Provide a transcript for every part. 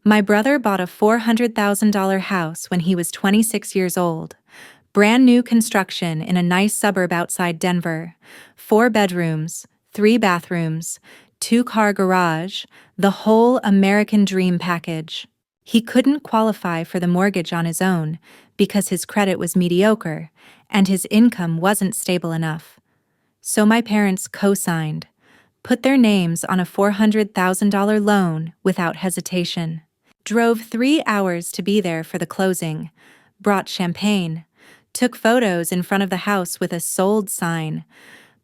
My brother bought a $400,000 house when he was 26 years old. Brand new construction in a nice suburb outside Denver. 4 bedrooms, 3 bathrooms, 2-car garage, the whole American dream package. He couldn't qualify for the mortgage on his own because his credit was mediocre and his income wasn't stable enough. So my parents co-signed, put their names on a $400,000 loan without hesitation. Drove 3 hours to be there for the closing, brought champagne, took photos in front of the house with a sold sign,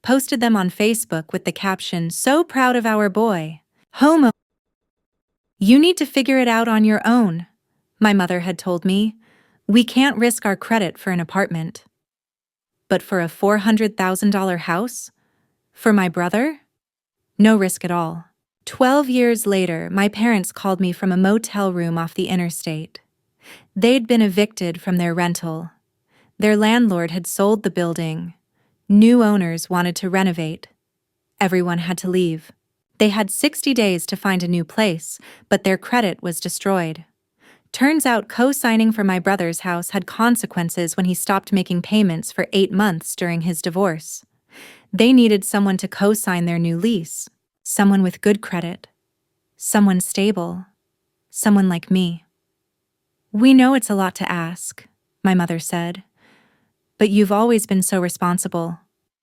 posted them on Facebook with the caption, "So proud of our boy. Homo. You need to figure it out on your own," my mother had told me. "We can't risk our credit for an apartment." But for a $400,000 house? For my brother? No risk at all. 12 years later, my parents called me from a motel room off the interstate. They'd been evicted from their rental. Their landlord had sold the building. New owners wanted to renovate. Everyone had to leave. They had 60 days to find a new place, but their credit was destroyed. Turns out co-signing for my brother's house had consequences when he stopped making payments for 8 months during his divorce. They needed someone to co-sign their new lease. Someone with good credit. Someone stable. Someone like me. "We know it's a lot to ask," my mother said. "But you've always been so responsible.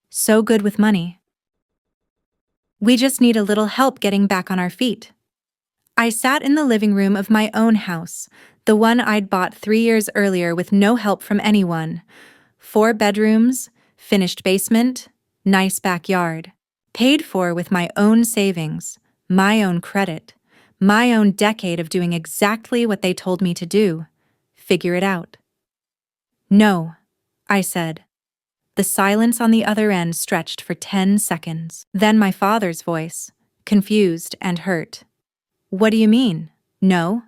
So good with money. We just need a little help getting back on our feet." I sat in the living room of my own house, the one I'd bought 3 years earlier with no help from anyone. 4 bedrooms, finished basement, nice backyard. Paid for with my own savings, my own credit, my own decade of doing exactly what they told me to do. Figure it out. "No," I said. The silence on the other end stretched for 10 seconds. Then my father's voice, confused and hurt. "What do you mean, no?"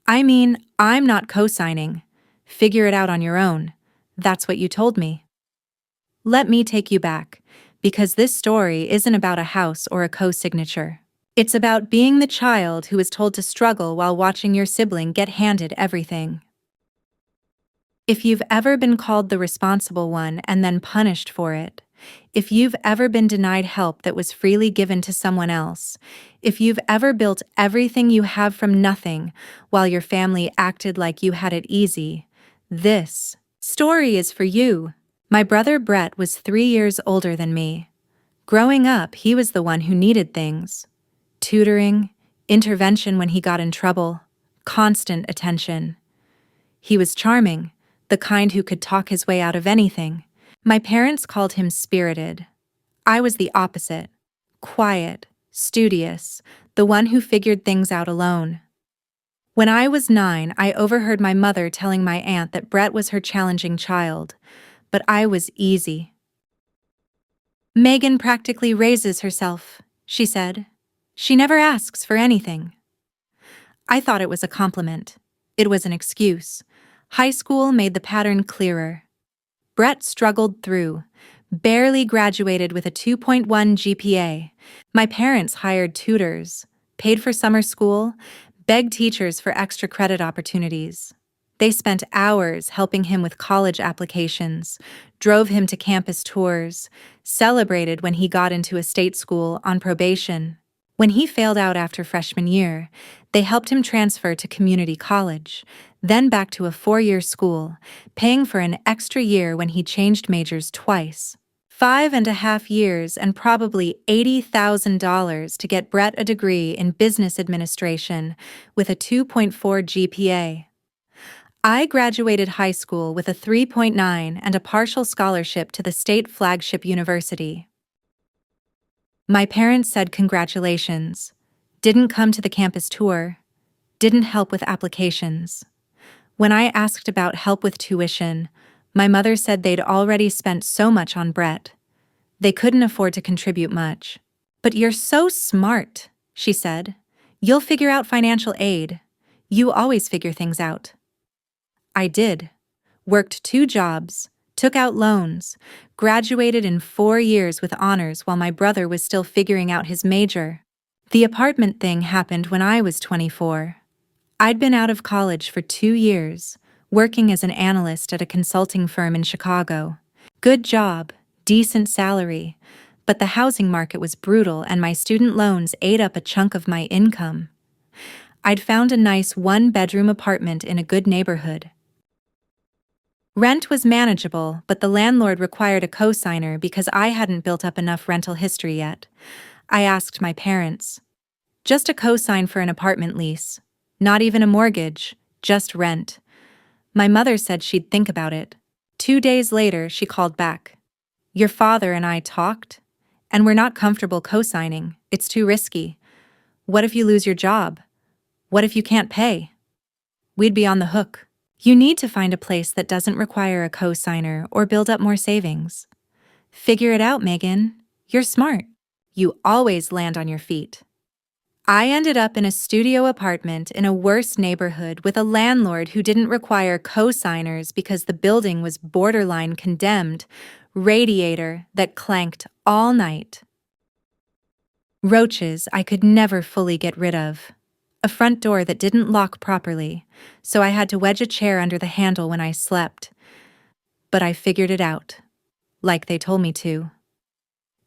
"I mean, I'm not co-signing. Figure it out on your own. That's what you told me." Let me take you back, because this story isn't about a house or a co-signature. It's about being the child who is told to struggle while watching your sibling get handed everything. If you've ever been called the responsible one and then punished for it, if you've ever been denied help that was freely given to someone else, if you've ever built everything you have from nothing while your family acted like you had it easy, this story is for you. My brother Brett was 3 years older than me. Growing up, he was the one who needed things. Tutoring, intervention when he got in trouble, constant attention. He was charming, the kind who could talk his way out of anything. My parents called him spirited. I was the opposite. Quiet, studious, the one who figured things out alone. When I was 9, I overheard my mother telling my aunt that Brett was her challenging child, but I was easy. "Megan practically raises herself," she said. "She never asks for anything." I thought it was a compliment. It was an excuse. High school made the pattern clearer. Brett struggled through, barely graduated with a 2.1 GPA. My parents hired tutors, paid for summer school, begged teachers for extra credit opportunities. They spent hours helping him with college applications, drove him to campus tours, celebrated when he got into a state school on probation. When he failed out after freshman year, they helped him transfer to community college, then back to a 4-year school, paying for an extra year when he changed majors twice. 5.5 years and probably $80,000 to get Brett a degree in business administration with a 2.4 GPA. I graduated high school with a 3.9 and a partial scholarship to the state flagship university. My parents said congratulations, didn't come to the campus tour, didn't help with applications. When I asked about help with tuition, my mother said they'd already spent so much on Brett. They couldn't afford to contribute much. "But you're so smart," she said. "You'll figure out financial aid. You always figure things out." I did. Worked 2 jobs, took out loans, graduated in 4 years with honors while my brother was still figuring out his major. The apartment thing happened when I was 24. I'd been out of college for 2 years, working as an analyst at a consulting firm in Chicago. Good job, decent salary, but the housing market was brutal and my student loans ate up a chunk of my income. I'd found a nice one-bedroom apartment in a good neighborhood. Rent was manageable, but the landlord required a cosigner because I hadn't built up enough rental history yet. I asked my parents. Just a cosign for an apartment lease. Not even a mortgage, just rent. My mother said she'd think about it. 2 days later, she called back. Your father and I talked, and we're not comfortable cosigning. It's too risky. What if you lose your job? What if you can't pay? We'd be on the hook. You need to find a place that doesn't require a cosigner or build up more savings. Figure it out, Megan. You're smart. You always land on your feet. I ended up in a studio apartment in a worse neighborhood with a landlord who didn't require cosigners because the building was borderline condemned, radiator that clanked all night. Roaches I could never fully get rid of. A front door that didn't lock properly, so I had to wedge a chair under the handle when I slept. But I figured it out, like they told me to.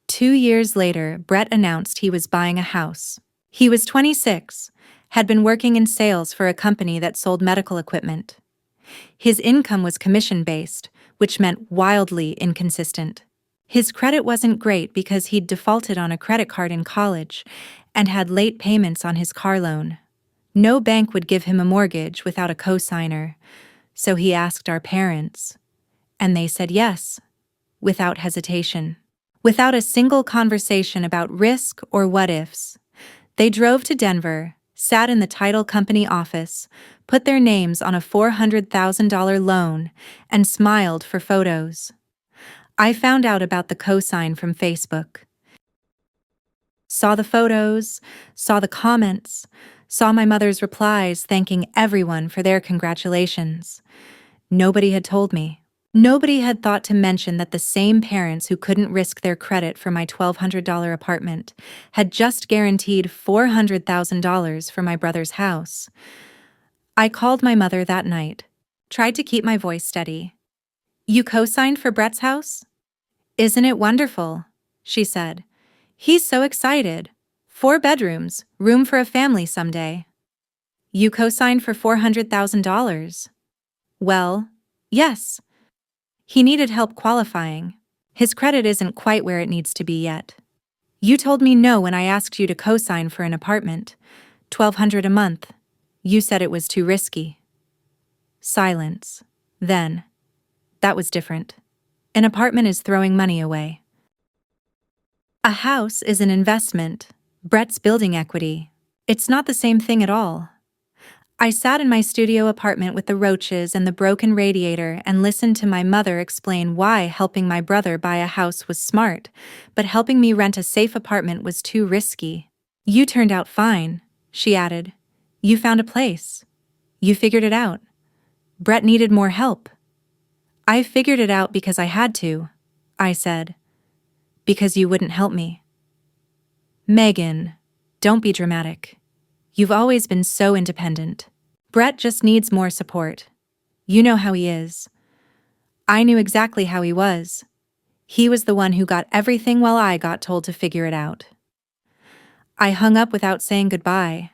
2 years later, Brett announced he was buying a house. He was 26, had been working in sales for a company that sold medical equipment. His income was commission-based, which meant wildly inconsistent. His credit wasn't great because he'd defaulted on a credit card in college and had late payments on his car loan. No bank would give him a mortgage without a cosigner, so he asked our parents, and they said yes, without hesitation. Without a single conversation about risk or what-ifs. They drove to Denver, sat in the title company office, put their names on a $400,000 loan, and smiled for photos. I found out about the cosign from Facebook. Saw the photos, saw the comments, saw my mother's replies thanking everyone for their congratulations. Nobody had told me. Nobody had thought to mention that the same parents who couldn't risk their credit for my $1,200 apartment had just guaranteed $400,000 for my brother's house. I called my mother that night, tried to keep my voice steady. You co-signed for Brett's house? Isn't it wonderful? She said. He's so excited. 4 bedrooms, room for a family someday. You co-signed for $400,000. Well, yes. He needed help qualifying. His credit isn't quite where it needs to be yet. You told me no when I asked you to co-sign for an apartment, $1,200 a month. You said it was too risky. Silence. Then. That was different. An apartment is throwing money away. A house is an investment. Brett's building equity. It's not the same thing at all. I sat in my studio apartment with the roaches and the broken radiator and listened to my mother explain why helping my brother buy a house was smart, but helping me rent a safe apartment was too risky. You turned out fine, she added. You found a place. You figured it out. Brett needed more help. I figured it out because I had to, I said. Because you wouldn't help me. Megan, don't be dramatic. You've always been so independent. Brett just needs more support. You know how he is. I knew exactly how he was. He was the one who got everything while I got told to figure it out. I hung up without saying goodbye.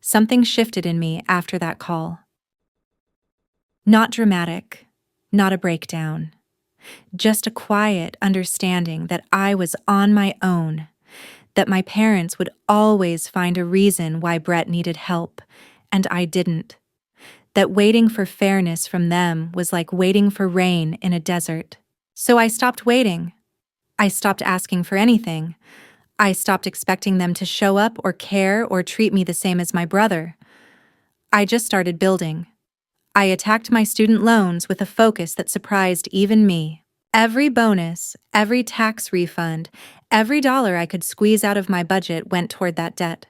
Something shifted in me after that call. Not dramatic, not a breakdown. Just a quiet understanding that I was on my own. That my parents would always find a reason why Brett needed help, and I didn't. That waiting for fairness from them was like waiting for rain in a desert. So I stopped waiting. I stopped asking for anything. I stopped expecting them to show up or care or treat me the same as my brother. I just started building. I attacked my student loans with a focus that surprised even me. Every bonus, every tax refund, every dollar I could squeeze out of my budget went toward that debt.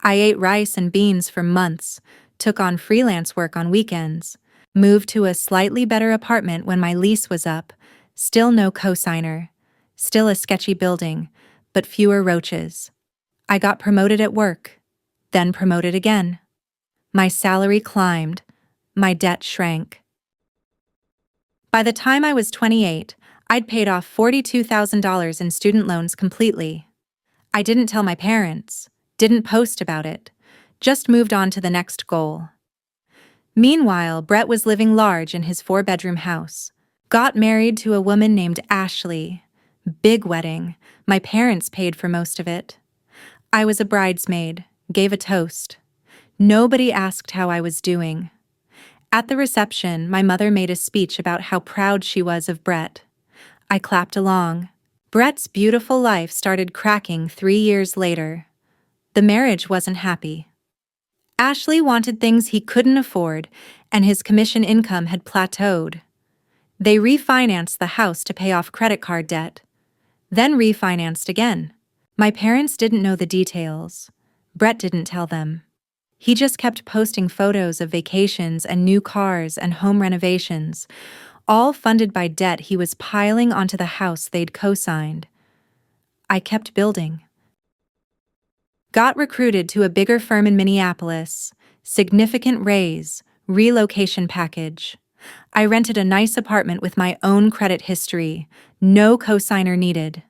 I ate rice and beans for months, took on freelance work on weekends, moved to a slightly better apartment when my lease was up, still no cosigner, still a sketchy building, but fewer roaches. I got promoted at work, then promoted again. My salary climbed. My debt shrank. By the time I was 28, I'd paid off $42,000 in student loans completely. I didn't tell my parents, didn't post about it, just moved on to the next goal. Meanwhile, Brett was living large in his 4-bedroom house. Got married to a woman named Ashley. Big wedding. My parents paid for most of it. I was a bridesmaid, gave a toast. Nobody asked how I was doing. At the reception, my mother made a speech about how proud she was of Brett. I clapped along. Brett's beautiful life started cracking 3 years later. The marriage wasn't happy. Ashley wanted things he couldn't afford, and his commission income had plateaued. They refinanced the house to pay off credit card debt, then refinanced again. My parents didn't know the details. Brett didn't tell them. He just kept posting photos of vacations and new cars and home renovations, all funded by debt he was piling onto the house they'd co-signed. I kept building. Got recruited to a bigger firm in Minneapolis, significant raise, relocation package. I rented a nice apartment with my own credit history, no cosigner needed.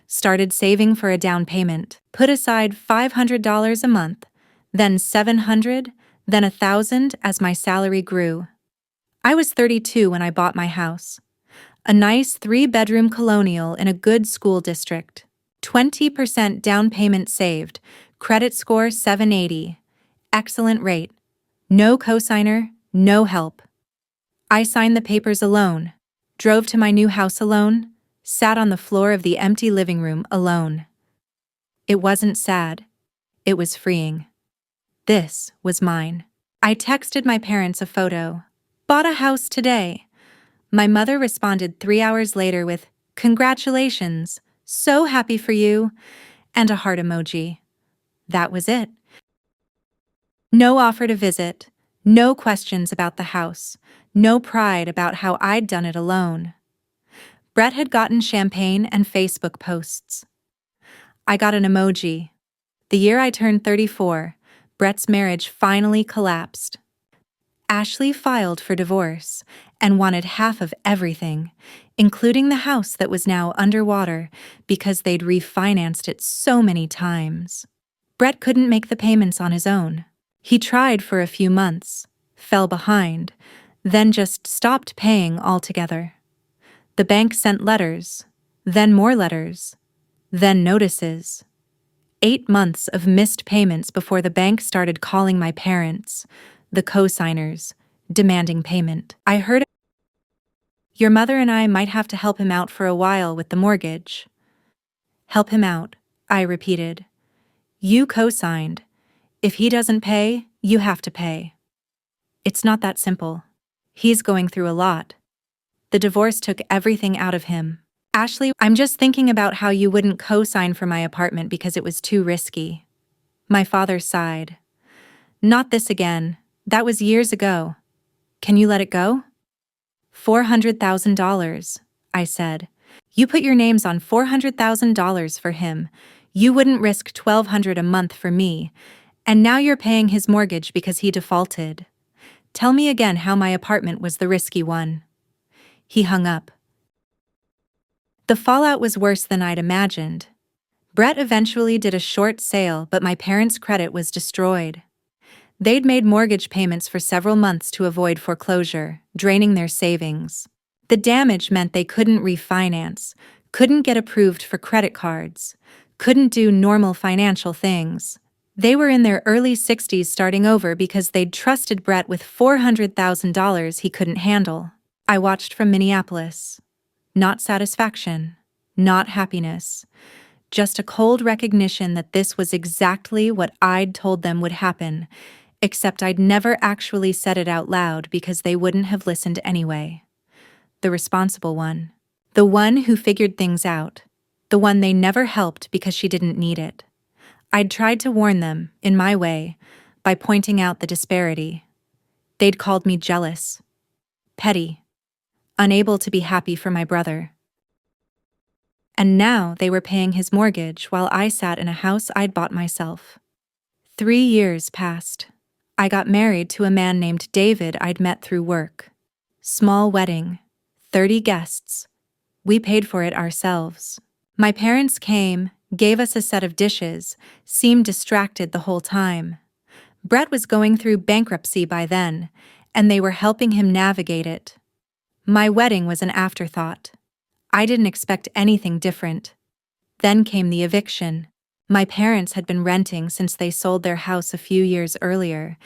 Started saving for a down payment, put aside $500 a month, then $700, then $1,000 as my salary grew. I was 32 when I bought my house. A nice 3-bedroom colonial in a good school district. 20% down payment saved, credit score 780. Excellent rate. No cosigner, no help. I signed the papers alone, drove to my new house alone, sat on the floor of the empty living room alone. It wasn't sad. It was freeing. This was mine. I texted my parents a photo. Bought a house today. My mother responded 3 hours later with, "Congratulations, so happy for you," and a heart emoji. That was it. No offer to visit, no questions about the house, no pride about how I'd done it alone. Brett had gotten champagne and Facebook posts. I got an emoji. The year I turned 34, Brett's marriage finally collapsed. Ashley filed for divorce and wanted half of everything, including the house that was now underwater because they'd refinanced it so many times. Brett couldn't make the payments on his own. He tried for a few months, fell behind, then just stopped paying altogether. The bank sent letters, then more letters, then notices. 8 months of missed payments before the bank started calling my parents, the co-signers, demanding payment. I heard, "Your mother and I might have to help him out for a while with the mortgage." "Help him out," I repeated. "You co-signed. If he doesn't pay, you have to pay." "It's not that simple. He's going through a lot. The divorce took everything out of him." "Ashley, I'm just thinking about how you wouldn't co-sign for my apartment because it was too risky." My father sighed. "Not this again. That was years ago. Can you let it go?" $400,000, I said. "You put your names on $400,000 for him. You wouldn't risk $1,200 a month for me. And now you're paying his mortgage because he defaulted. Tell me again how my apartment was the risky one." He hung up. The fallout was worse than I'd imagined. Brett eventually did a short sale, but my parents' credit was destroyed. They'd made mortgage payments for several months to avoid foreclosure, draining their savings. The damage meant they couldn't refinance, couldn't get approved for credit cards, couldn't do normal financial things. They were in their early 60s starting over because they'd trusted Brett with $400,000 he couldn't handle. I watched from Minneapolis. Not satisfaction, not happiness, just a cold recognition that this was exactly what I'd told them would happen, except I'd never actually said it out loud because they wouldn't have listened anyway. The responsible one. The one who figured things out. The one they never helped because she didn't need it. I'd tried to warn them, in my way, by pointing out the disparity. They'd called me jealous, petty, unable to be happy for my brother. And now they were paying his mortgage while I sat in a house I'd bought myself. 3 years passed. I got married to a man named David I'd met through work. Small wedding, 30 guests. We paid for it ourselves. My parents came, gave us a set of dishes, seemed distracted the whole time. Brett was going through bankruptcy by then, and they were helping him navigate it. My wedding was an afterthought. I didn't expect anything different. Then came the eviction. My parents had been renting since they sold their house a few years earlier,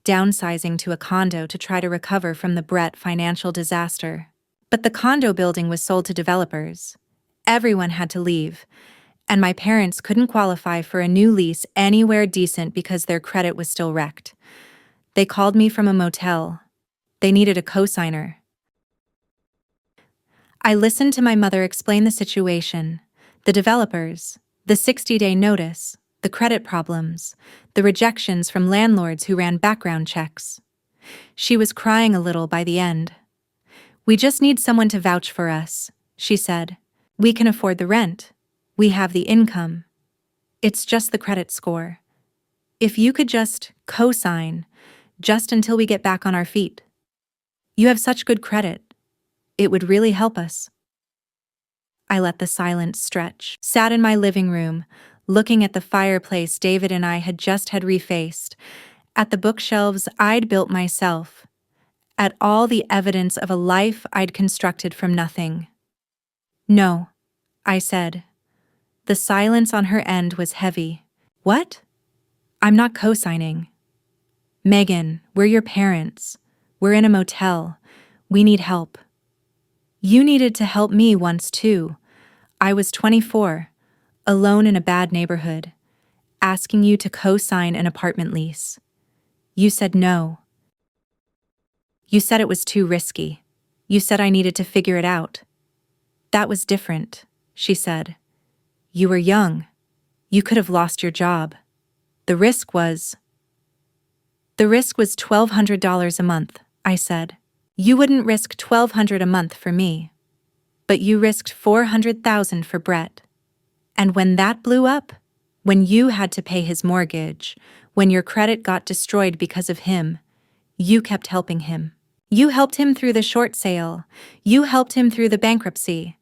downsizing to a condo to try to recover from the Brett financial disaster. But the condo building was sold to developers. Everyone had to leave, and my parents couldn't qualify for a new lease anywhere decent because their credit was still wrecked. They called me from a motel. They needed a cosigner. I listened to my mother explain the situation, the developers, the 60-day notice, the credit problems, the rejections from landlords who ran background checks. She was crying a little by the end. "We just need someone to vouch for us," she said. "We can afford the rent. We have the income. It's just the credit score. If you could just co-sign, just until we get back on our feet. You have such good credit. It would really help us." I let the silence stretch, sat in my living room, looking at the fireplace David and I had just had refaced, at the bookshelves I'd built myself, at all the evidence of a life I'd constructed from nothing. "No," I said. The silence on her end was heavy. "What?" "I'm not co-signing." "Megan, we're your parents. We're in a motel. We need help." "You needed to help me once too. I was 24, alone in a bad neighborhood, asking you to co-sign an apartment lease. You said no. You said it was too risky. You said I needed to figure it out." "That was different," she said. "You were young. You could have lost your job. The risk was $1,200 a month," I said. "You wouldn't risk $1,200 a month for me. But you risked $400,000 for Brett. And when that blew up, when you had to pay his mortgage, when your credit got destroyed because of him, you kept helping him. You helped him through the short sale. You helped him through the bankruptcy.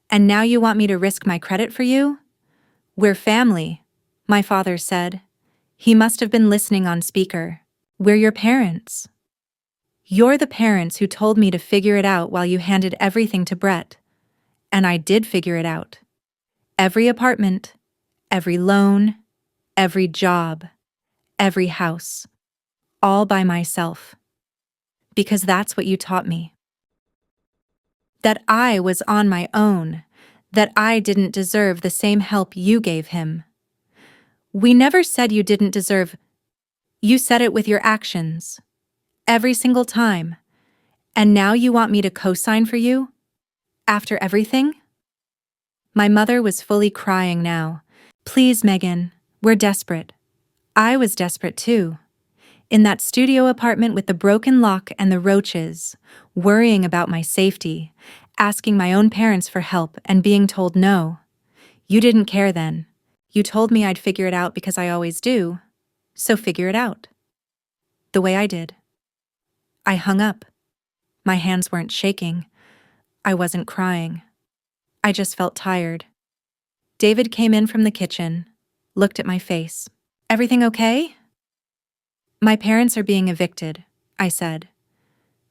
And now you want me to risk my credit for you?" "We're family," my father said. He must have been listening on speaker. "We're your parents. You're the parents who told me to figure it out while you handed everything to Brett. And I did figure it out. Every apartment, every loan, every job, every house. All by myself. Because that's what you taught me. That I was on my own. That I didn't deserve the same help you gave him. We never said you didn't deserve. You said it with your actions. Every single time. And now you want me to co-sign for you? After everything?" My mother was fully crying now. "Please, Megan, we're desperate." I was desperate too. In that studio apartment with the broken lock and the roaches, worrying about my safety, asking my own parents for help and being told no. "You didn't care then. You told me I'd figure it out because I always do. So figure it out." The way I did. I hung up. My hands weren't shaking. I wasn't crying. I just felt tired. David came in from the kitchen, looked at my face. "Everything okay?" "My parents are being evicted," I said.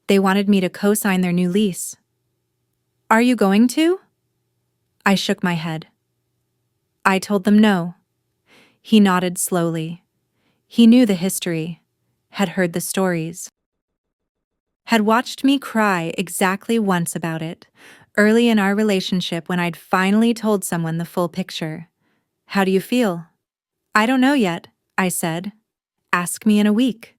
"They wanted me to co-sign their new lease." "Are you going to?" I shook my head. I told them no. He nodded slowly. He knew the history, had heard the stories, had watched me cry exactly once about it, early in our relationship when I'd finally told someone the full picture. "How do you feel?" "I don't know yet," I said. "Ask me in a week."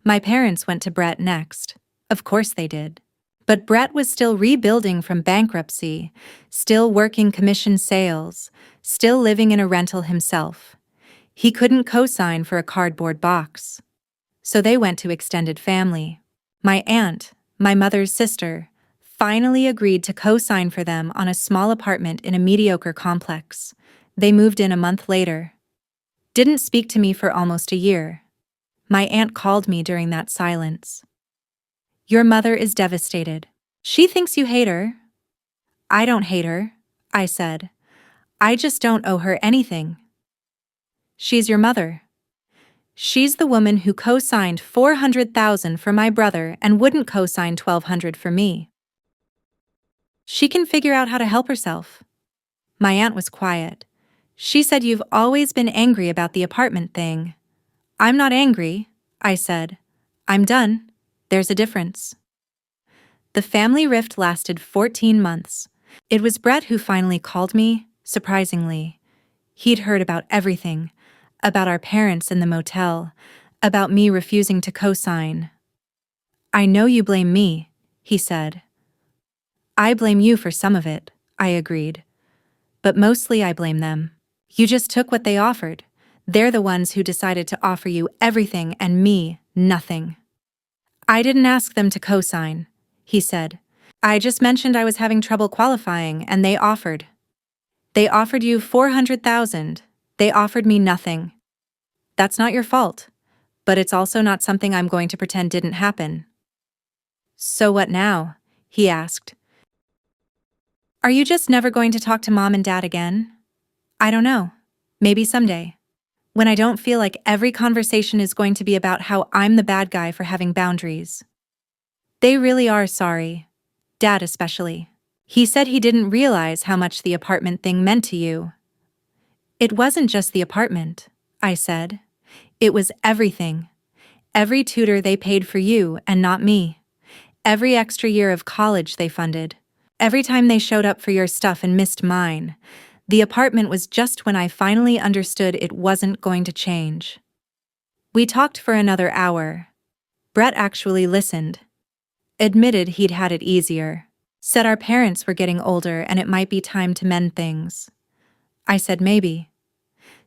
My parents went to Brett next. Of course they did. But Brett was still rebuilding from bankruptcy, still working commission sales, still living in a rental himself. He couldn't co-sign for a cardboard box. So they went to extended family. My aunt, my mother's sister, finally agreed to co-sign for them on a small apartment in a mediocre complex. They moved in a month later. Didn't speak to me for almost a year. My aunt called me during that silence. Your mother is devastated. She thinks you hate her. I don't hate her, I said. I just don't owe her anything. She's your mother. She's the woman who co-signed $400,000 for my brother and wouldn't co-sign $1,200 for me. She can figure out how to help herself. My aunt was quiet. She said you've always been angry about the apartment thing. I'm not angry, I said. I'm done. There's a difference. The family rift lasted 14 months. It was Brett who finally called me, surprisingly. He'd heard about everything, about our parents in the motel, about me refusing to co-sign. I know you blame me, he said. I blame you for some of it, I agreed. But mostly I blame them. You just took what they offered. They're the ones who decided to offer you everything and me, nothing. I didn't ask them to co-sign, he said. I just mentioned I was having trouble qualifying and they offered. They offered you $400,000. They offered me nothing. That's not your fault, but it's also not something I'm going to pretend didn't happen. So what now? He asked. Are you just never going to talk to Mom and Dad again? I don't know. Maybe someday. When I don't feel like every conversation is going to be about how I'm the bad guy for having boundaries. They really are sorry. Dad especially. He said he didn't realize how much the apartment thing meant to you. It wasn't just the apartment, I said. It was everything. Every tutor they paid for you and not me. Every extra year of college they funded. Every time they showed up for your stuff and missed mine. The apartment was just when I finally understood it wasn't going to change. We talked for another hour. Brett actually listened. Admitted he'd had it easier. Said our parents were getting older and it might be time to mend things. I said maybe.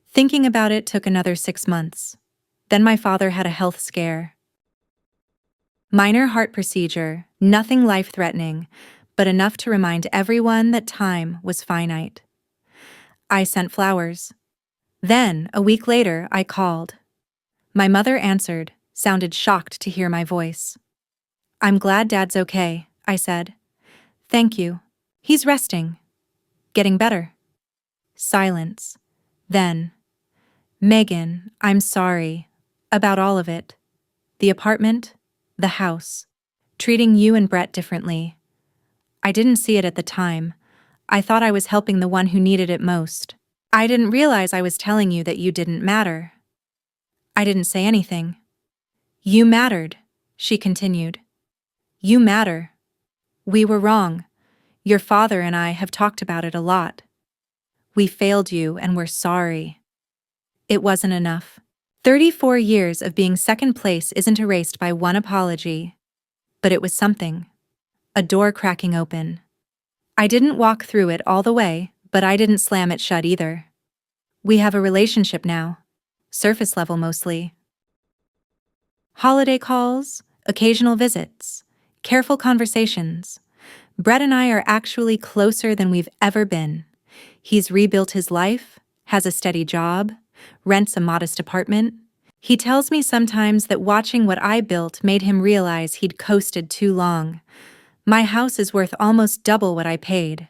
Thinking about it took another 6 months. Then my father had a health scare. Minor heart procedure, nothing life-threatening, but enough to remind everyone that time was finite. I sent flowers. Then, a week later, I called. My mother answered, sounded shocked to hear my voice. I'm glad Dad's okay, I said. Thank you. He's resting. Getting better. Silence. Then, Megan, I'm sorry. About all of it. The apartment, the house. Treating you and Brett differently. I didn't see it at the time. I thought I was helping the one who needed it most. I didn't realize I was telling you that you didn't matter. I didn't say anything. You mattered, she continued. You matter. We were wrong. Your father and I have talked about it a lot. We failed you and we're sorry. It wasn't enough. 34 years of being second place isn't erased by one apology. But it was something. A door cracking open. I didn't walk through it all the way, but I didn't slam it shut either. We have a relationship now. Surface level mostly. Holiday calls, occasional visits, careful conversations. Brett and I are actually closer than we've ever been. He's rebuilt his life, has a steady job, rents a modest apartment. He tells me sometimes that watching what I built made him realize he'd coasted too long. My house is worth almost double what I paid.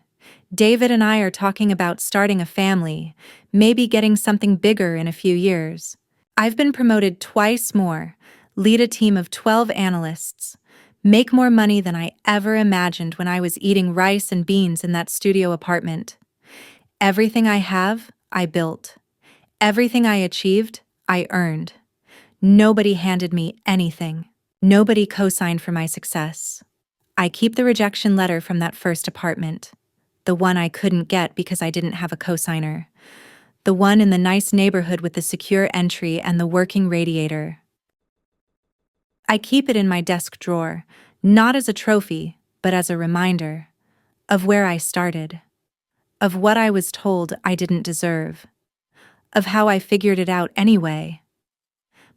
David and I are talking about starting a family, maybe getting something bigger in a few years. I've been promoted twice more, lead a team of 12 analysts, make more money than I ever imagined when I was eating rice and beans in that studio apartment. Everything I have, I built. Everything I achieved, I earned. Nobody handed me anything. Nobody co-signed for my success. I keep the rejection letter from that first apartment. The one I couldn't get because I didn't have a co-signer. The one in the nice neighborhood with the secure entry and the working radiator. I keep it in my desk drawer, not as a trophy, but as a reminder of where I started, of what I was told I didn't deserve, of how I figured it out anyway.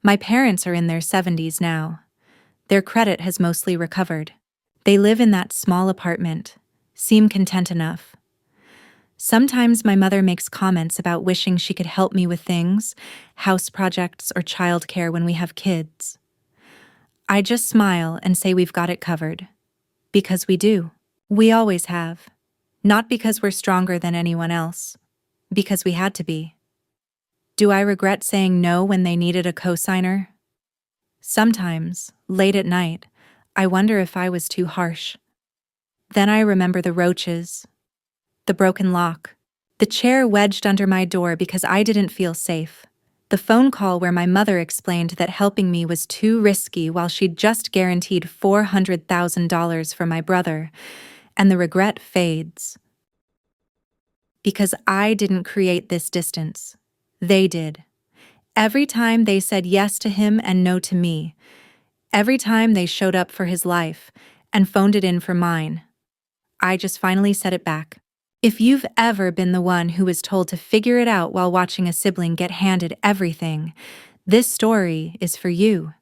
My parents are in their 70s now. Their credit has mostly recovered. They live in that small apartment, seem content enough. Sometimes my mother makes comments about wishing she could help me with things, house projects or childcare when we have kids. I just smile and say we've got it covered. Because we do. We always have. Not because we're stronger than anyone else. Because we had to be. Do I regret saying no when they needed a cosigner? Sometimes, late at night, I wonder if I was too harsh. Then I remember the roaches, the broken lock, the chair wedged under my door because I didn't feel safe, the phone call where my mother explained that helping me was too risky while she'd just guaranteed $400,000 for my brother, and the regret fades. Because I didn't create this distance. They did. Every time they said yes to him and no to me. Every time they showed up for his life and phoned it in for mine. I just finally said it back. If you've ever been the one who was told to figure it out while watching a sibling get handed everything, this story is for you.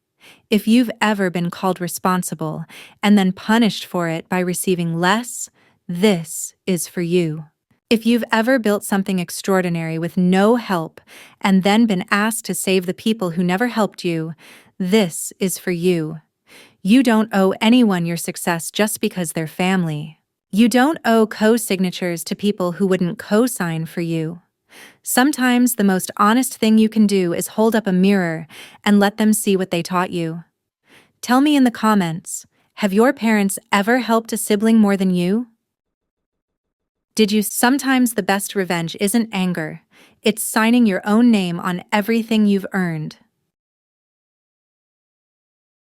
If you've ever been called responsible and then punished for it by receiving less, this is for you. If you've ever built something extraordinary with no help and then been asked to save the people who never helped you, this is for you. You don't owe anyone your success just because they're family. You don't owe co-signatures to people who wouldn't co-sign for you. Sometimes the most honest thing you can do is hold up a mirror and let them see what they taught you. Tell me in the comments, have your parents ever helped a sibling more than you? Did you? Sometimes the best revenge isn't anger, it's signing your own name on everything you've earned.